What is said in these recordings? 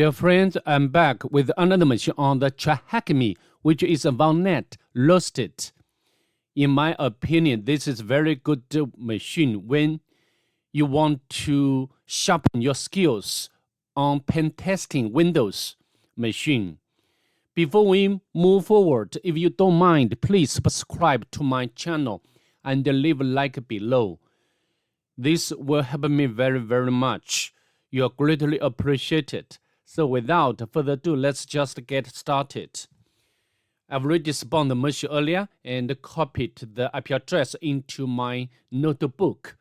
Dear friends, I'm back with another machine on the Tryhackme, which is a Vulnnet roasted. In my opinion, this is a very good machine when you want to sharpen your skills on Pentesting Windows machine. Before we move forward, if you don't mind, please subscribe to my channel and leave a like below. This will help me very much. You are greatly appreciated. So without further ado, let's just get started. I've already spawned the machine earlier and copied the IP address into my notebook.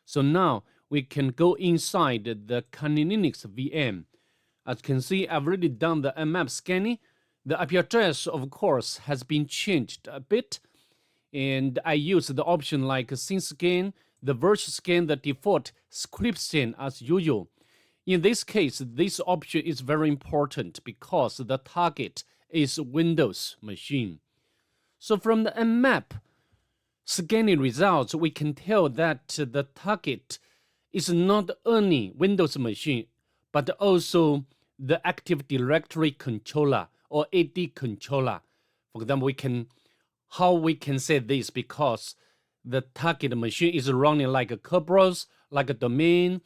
So now we can go inside the Kali Linux VM. As you can see, I've already done the nmap scanning. The IP address, of course, has been changed a bit. And I use the option like SyncScan, the virtual scan, the default script scan as usual. In this case, this option is very important because the target is Windows machine. So from the nmap scanning results, we can tell that the target is not only Windows machine, but also the Active Directory controller or AD controller. For example, how we can say this, because the target machine is running like a Kerberos, like a domain,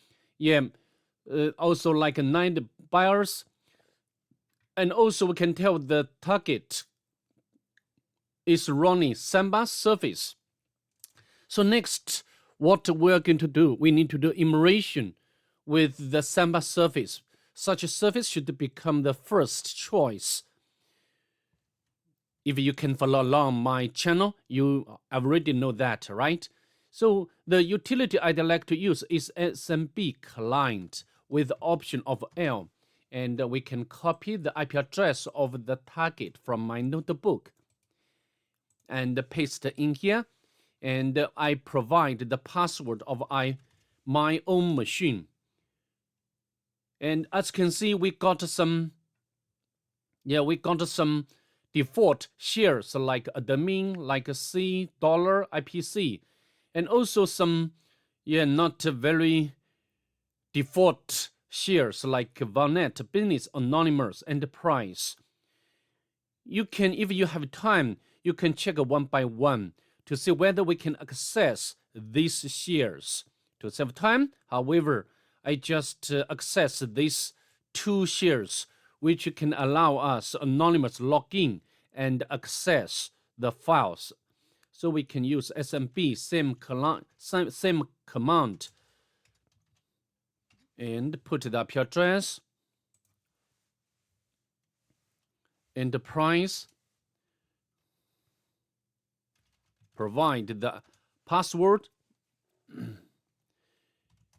also like a 9 BIOS, and also we can tell the target is running Samba service. So next, what we're going to do, we need to do emulation with the Samba service. Such a service should become the first choice. If you can follow along my channel, you already know that, right? So the utility I'd like to use is SMB client with the option of L, and we can copy the IP address of the target from my notebook and paste in here, and I provide the password of my own machine. And as you can see, we got some default shares like admin, like C, dollar, IPC, and also some not very default shares like Vulnnet, Business, Anonymous, Enterprise. You can, if you have time, you can check one by one to see whether we can access these shares. To save time, however, I just access these 2 shares, which can allow us anonymous login and access the files. So we can use SMB, same command, and put the IP address, Enterprise, provide the password,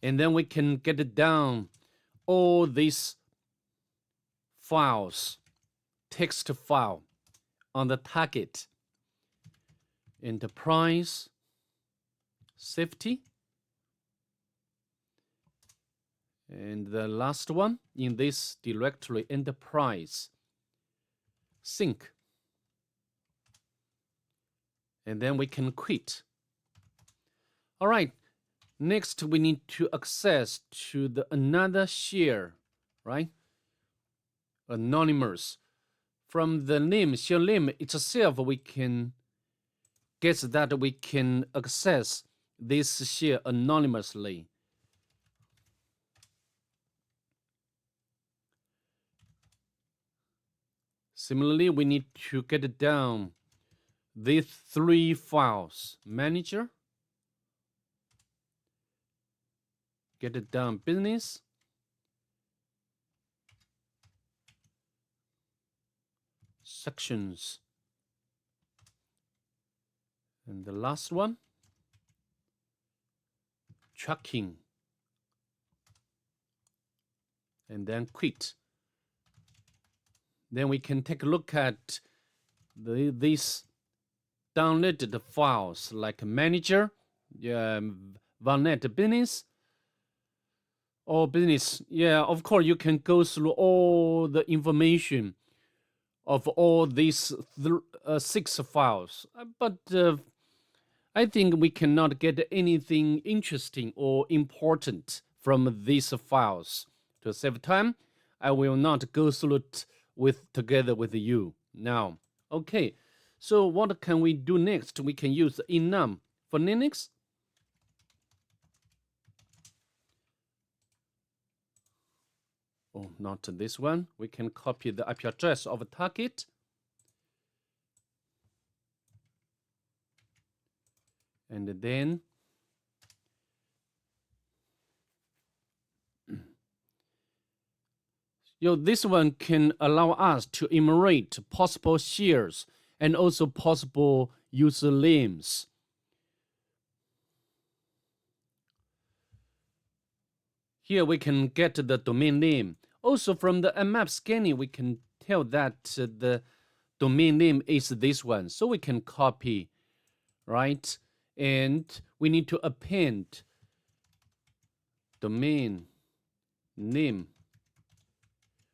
and then we can get down all these files, text file on the target, Enterprise, safety, and the last one in this directory, Enterprise, sync, and then we can quit. All right, next we need to access to another share, right? Anonymous. From the name, share name itself, we can guess that we can access this share anonymously. Similarly, we need to get down these 3 files: manager, get it down business, sections, and the last one, tracking, and then quit. Then we can take a look at these downloaded files like manager, Vulnnet business, or business. Of course, you can go through all the information of all these 6 files. But I think we cannot get anything interesting or important from these files. To save time, I will not go through it together with you now. Okay, so what can we do next? We can use enum for Linux. Oh, not this one. We can copy the IP address of a target. And then this one can allow us to enumerate possible shares and also possible user names. Here we can get the domain name. Also from the mmap scanning, we can tell that the domain name is this one. So we can copy, right? And we need to append domain name.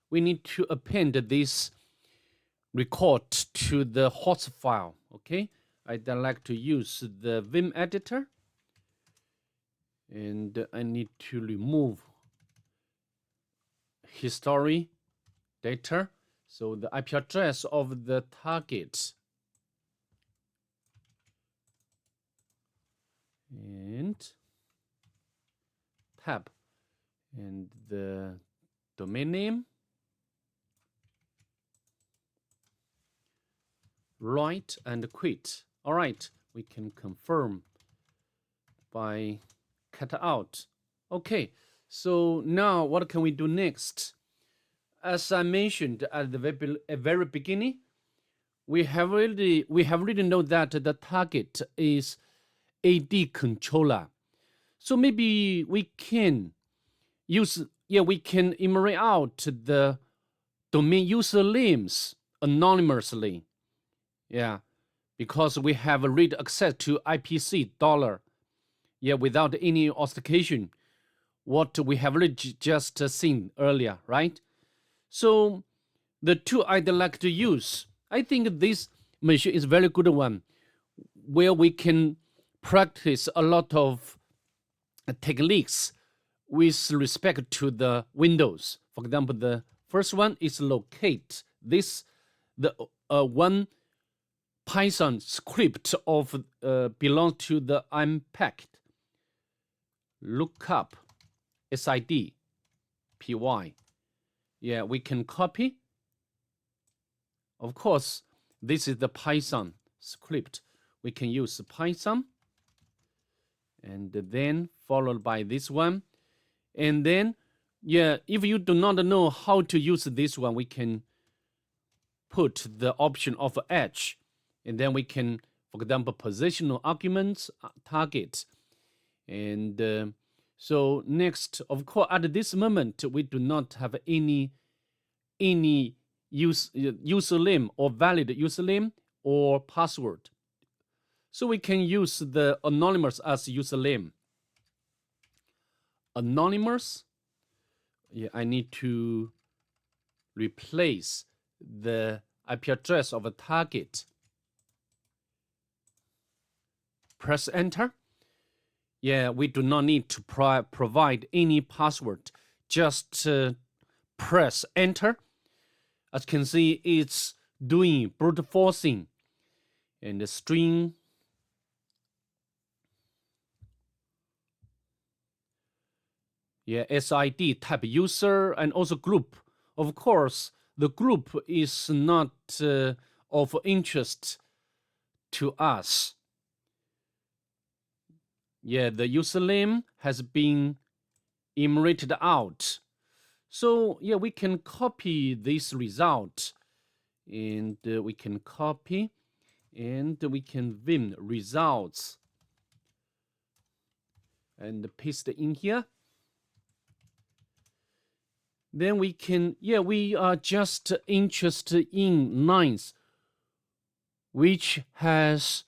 We need to append this record to the host file, okay? I'd like to use the Vim editor. And I need to remove history data. So the IP address of the target. And tab. And the domain name. Write and quit. All right, we can confirm by cut out. Okay, so now what can we do next? As I mentioned at the very beginning, we have already know that the target is AD controller. So maybe we can we can enumerate out the domain user names anonymously. Yeah, because we have read access to IPC dollar. Yeah, without any authentication, what we have just seen earlier, right? So the tool I'd like to use, I think this machine is a very good one, where we can practice a lot of techniques with respect to the Windows. For example, the first one is locate. The one Python script of belongs to the Impacket. Lookup SID PY. Yeah, we can copy. Of course, this is the Python script. We can use Python. And then followed by this one. And then, if you do not know how to use this one, we can put the option of edge. And then we can, for example, positional arguments, target. And so next, of course, at this moment, we do not have any username or valid username or password. So we can use the anonymous as username. Anonymous, I need to replace the IP address of a target. Press enter. Yeah, we do not need to provide any password. Just press enter. As you can see, it's doing brute forcing. And the string. Yeah, SID, type user, and also group. Of course, the group is not of interest to us. Yeah, the username has been enumerated out. So, yeah, we can copy this result. And we can copy. And we can Vim results. And paste in here. Then we can, we are just interested in lines which has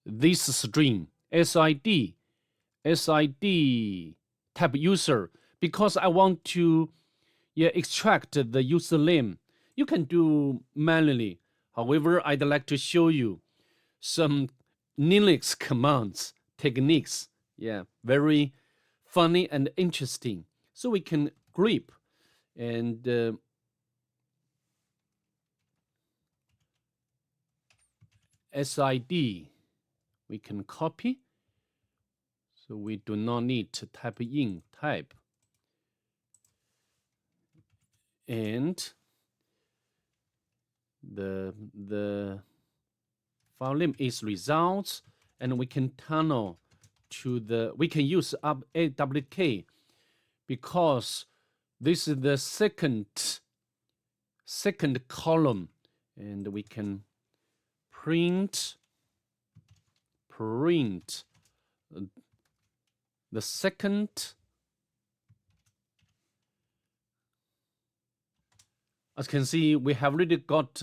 this string, SID type user, because I want to extract the username. You can do manually. However, I'd like to show you some Linux commands, techniques. Yeah, very funny and interesting. So we can grep. And SID. We can copy. So we do not need to type in type. And the file name is results, and we can tunnel to we can use up AWK because this is the second column, and we can print the second. As you can see, we have already got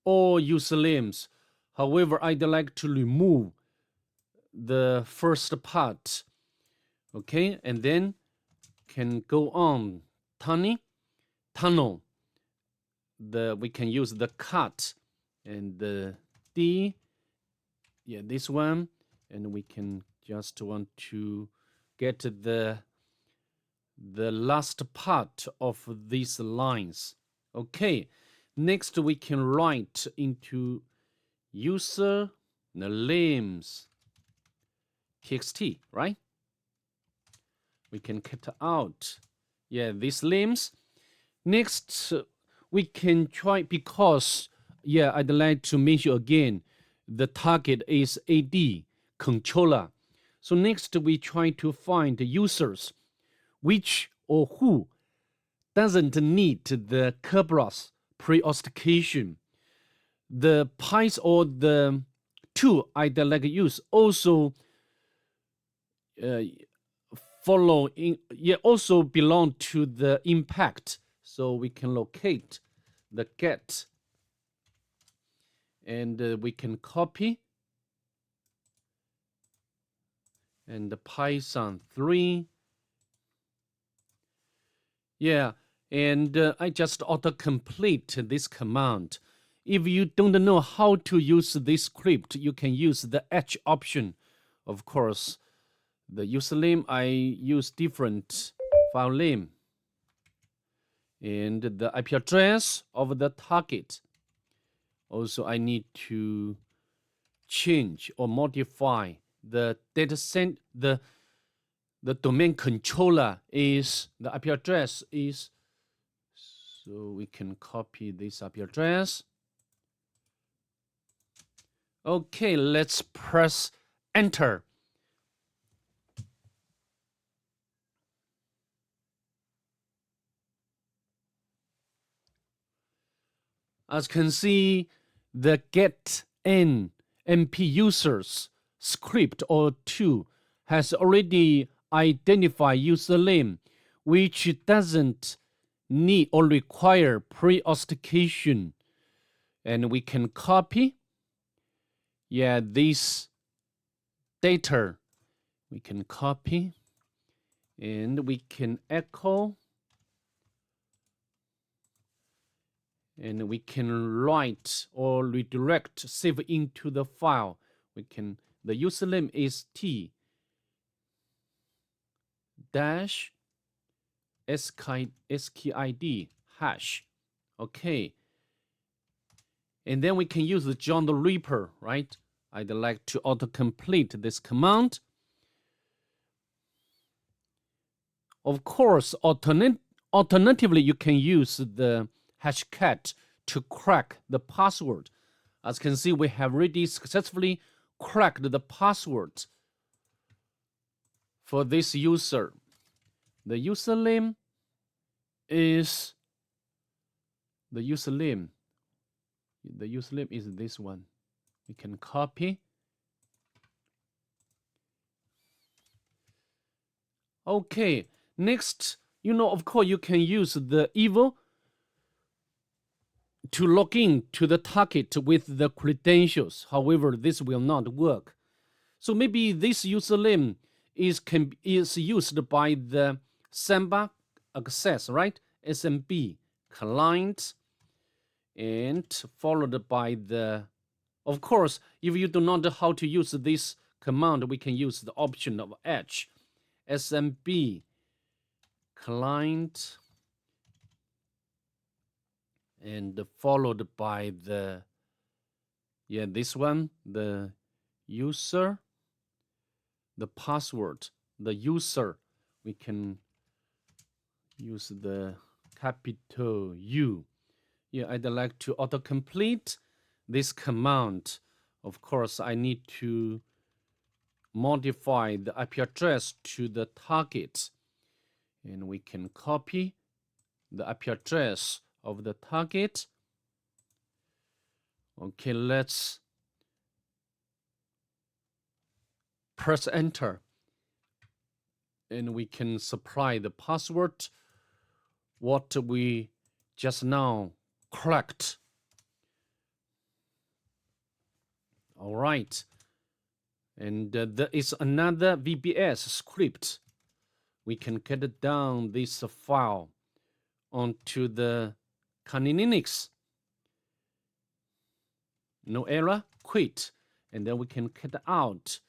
all usernames. However, I'd like to remove the first part. Okay, and then can go on tunnel. We can use the cut and the D. Yeah, this one, and we can just want to get the last part of these lines. Okay, next we can write into user names txt, right? We can cut out, yeah, these names. Next, we can try, because, yeah, I'd like to mention again, the target is AD, controller. So next we try to find users which or who doesn't need the Kerberos pre-authentication. The Python or the tool I'd like to use also also belong to the impact. So we can locate the get, and we can copy, and the Python 3. Yeah, and I just autocomplete this command. If you don't know how to use this script, you can use the H option. Of course, the username, I use different file name. And the IP address of the target. Also, I need to change or modify the data center. The domain controller is, the IP address is, so we can copy this IP address. Okay, let's press enter. As you can see, the get n MP users script or tool has already identified username, which doesn't need or require pre-authentication. And we can copy, yeah, this data. We can copy, and we can echo, and we can write or redirect, save into the file. We can, the username is t dash skid hash. Okay, and then we can use the John the Reaper, right? I'd like to autocomplete this command. Of course, alternatively, you can use the hashcat to crack the password. As you can see, we have already successfully cracked the password for this user. The username is this one. We can copy. Okay, next, of course, you can use the evil to log in to the target with the credentials. However, this will not work. So maybe this username is used by the Samba access, right? SMB client, and followed by the, of course, if you do not know how to use this command, we can use the option of H, SMB client, and followed by the Yeah, this one, the user, the password, the user, we can use the capital U. Yeah, I'd like to autocomplete this command. Of course, I need to modify the IP address to the target. And we can copy the IP address of the target. Okay, let's press enter. And we can supply the password what we just now cracked. All right. And there is another VBS script. We can get down this file onto the Kali Linux. No error, quit. And then we can get out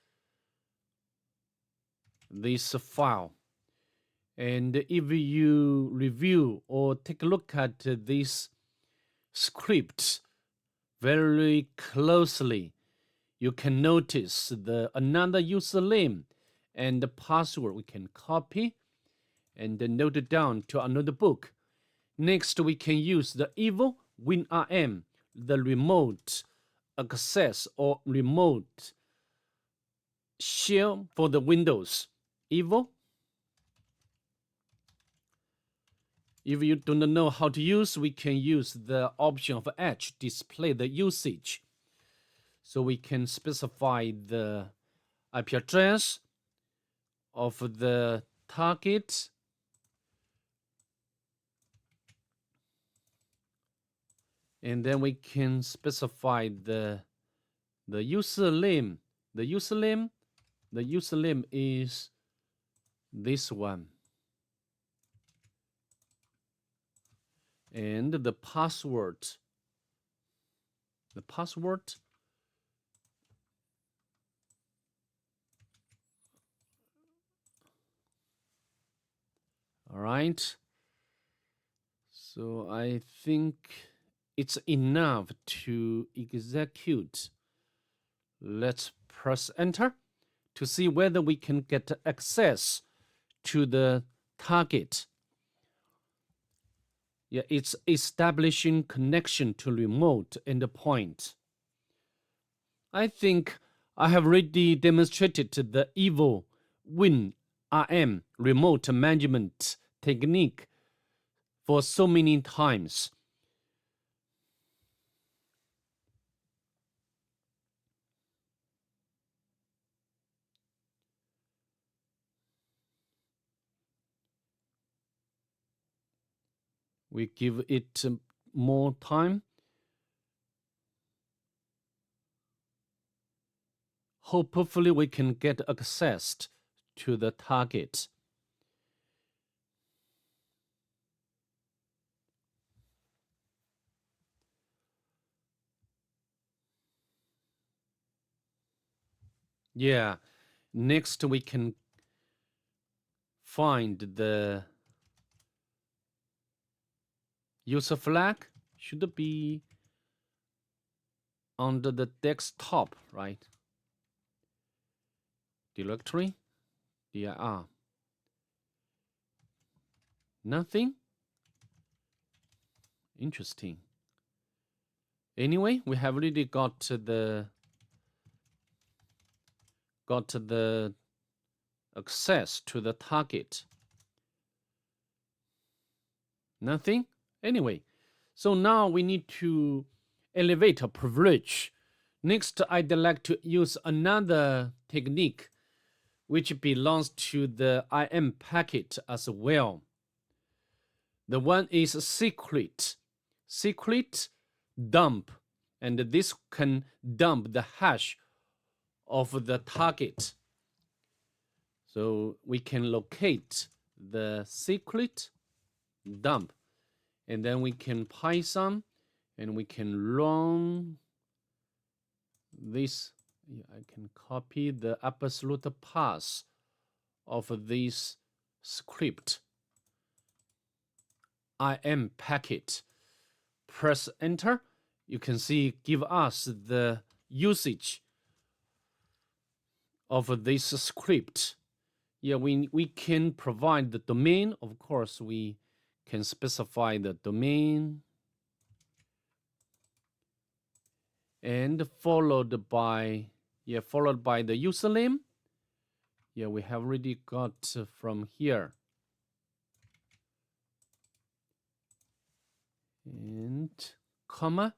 this file. And if you review or take a look at this script very closely, you can notice another username and the password we can copy and note it down to another book. Next, we can use the evil WinRM, the remote access or remote shell for the Windows. Evil. If you do not know how to use, we can use the option of Edge, display the usage. So we can specify the IP address of the target. And then we can specify the username. The username is this one. And the password. All right. So I think it's enough to execute. Let's press enter to see whether we can get access to the target. Yeah, it's establishing connection to remote endpoint. I think I have already demonstrated the evil WinRM remote management technique for so many times. We give it more time. Hopefully we can get access to the target. Yeah, next we can find the user flag. Should be under the desktop, right? Directory, dir. Nothing? Interesting. Anyway, we have already got the access to the target. Nothing? Anyway, so now we need to elevate a privilege. Next, I'd like to use another technique which belongs to the Impacket as well. The one is secret dump, and this can dump the hash of the target. So we can locate the secret dump, and then we can Python, and we can run this. I can copy the absolute path of this script. Impacket. Press enter. You can see give us the usage of this script. Yeah, we can provide the domain. Of course, we can specify the domain and followed by the username. Yeah, we have already got from here. And comma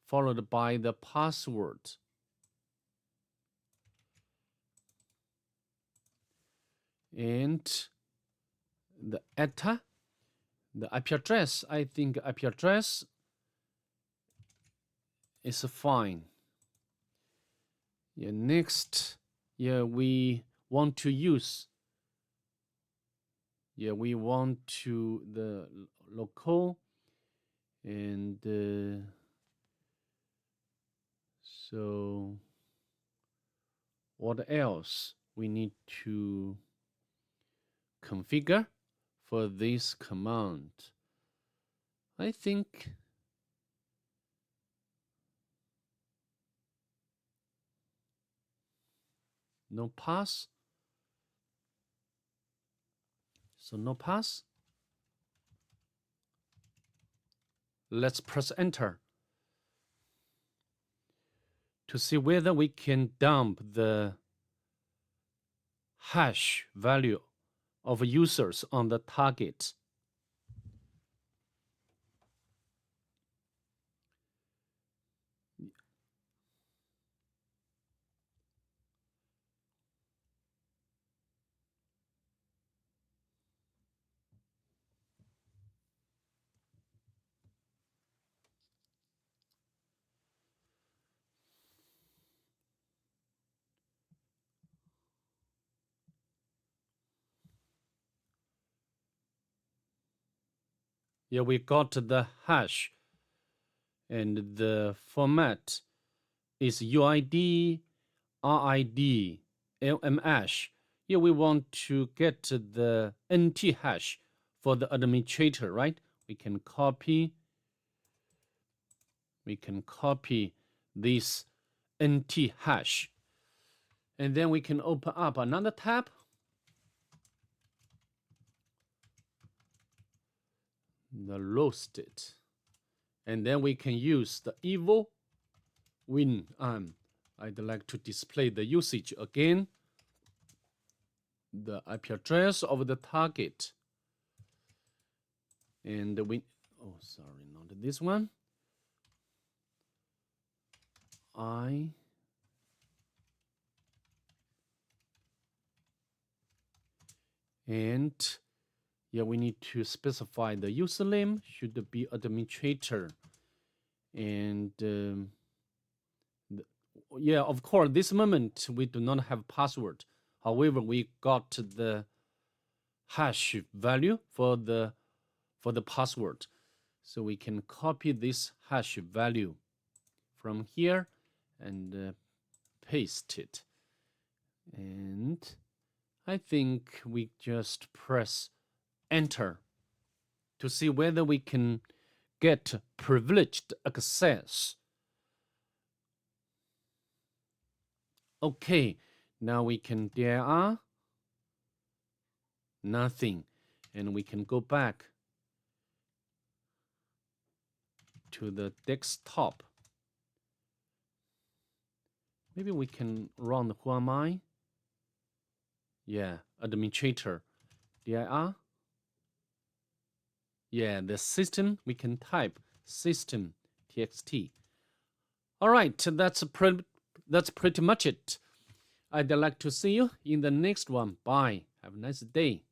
followed by the password. And the ETA, the IP address, I think IP address is fine. Yeah, next, yeah, we want to use, yeah, we want to the local, and so what else we need to configure for this command? I think no pass. So no pass. Let's press enter to see whether we can dump the hash value of users on the target. Yeah, we got the hash, and the format is UID, RID, LM hash. Here we want to get the NT hash for the administrator, right? We can copy this NT hash. And then we can open up another tab. The roasted. And then we can use the evil win. I'd like to display the usage again. The IP address of the target. And we, oh, sorry, not this one. And yeah, we need to specify the username should be administrator. And yeah, of course, this moment we do not have password. However, we got the hash value for the password. So we can copy this hash value from here and paste it. And I think we just press enter to see whether we can get privileged access. Okay, now we can dir nothing, and we can go back to the desktop. Maybe we can run who am I? Yeah, administrator. dir. Yeah, the system, we can type system txt. All right, that's pretty much it. I'd like to see you in the next one. Bye. Have a nice day.